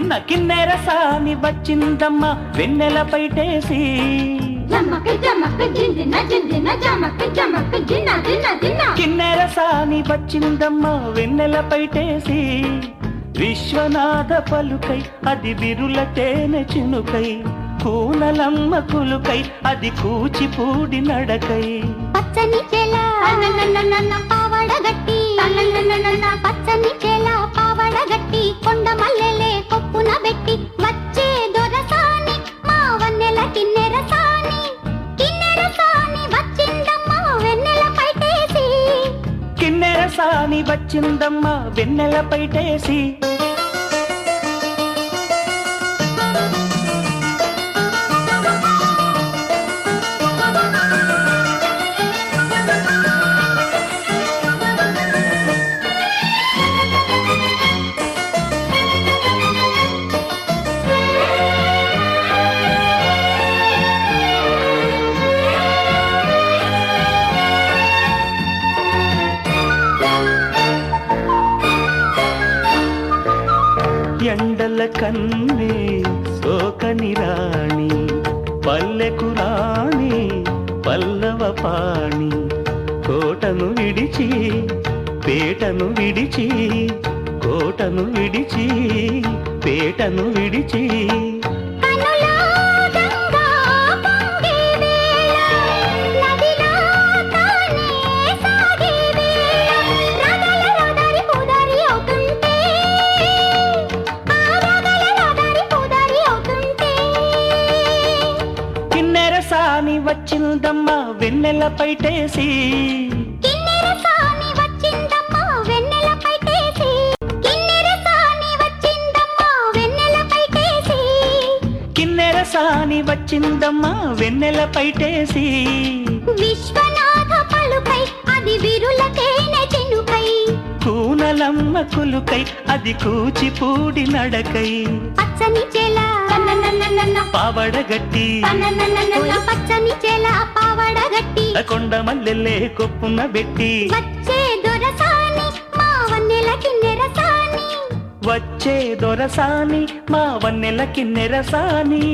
చిన్న కిన్నెర సాని వచ్చిందమ్మ వెన్నెల పైటేసి కిన్నెర సాని వచ్చిందమ్మ వెన్నెల పైటేసి విశ్వనాథ పలుకై అది విరుల తేనె చినుకై కూనలమ్మ కులుకై అది కూచిపూడి నడకై పచ్చని చేల పావడగట్టి పచ్చని చేల పావడగట్టి కొండ మల్లెలే కొప్పున పెట్టి వచ్చే దొరసాని మా వన్నెల కిన్నెర సాని వచ్చిందమ్మ వెన్నెల పైటేసి కిన్నెర సాని వచ్చిందమ్మ వెన్నెల పైటేసి ఎండల కన్నే సోకని రాణి పల్లెకు రాణి పల్లవ పాణి కోటను విడిచి పేటను విడిచి కోటను విడిచి పేటను విడిచి సాని వచ్చిందమ్మ వెన్నెల పైటేసి కిన్నెర సాని వచ్చిందమ్మ వెన్నెల పైటేసి కిన్నెర సాని వచ్చిందమ్మ వెన్నెల పైటేసి కిన్నెర సాని వచ్చిందమ్మ వెన్నెల పైటేసి విశ్వనాథ పలుకై అది విరుల తేనె చినుకై కూనలమ్మ కులుకై అది కూచిపూడి నడకై పచ్చని చేల పావడగట్టి పచ్చని చేల పావడగట్టి కొండ మల్లెలే కొప్పున పెట్టి వచ్చే దొరసాని మా వన్నెల కిన్నెర సాని వచ్చే దొరసాని మా వన్నెల కిన్నెర సాని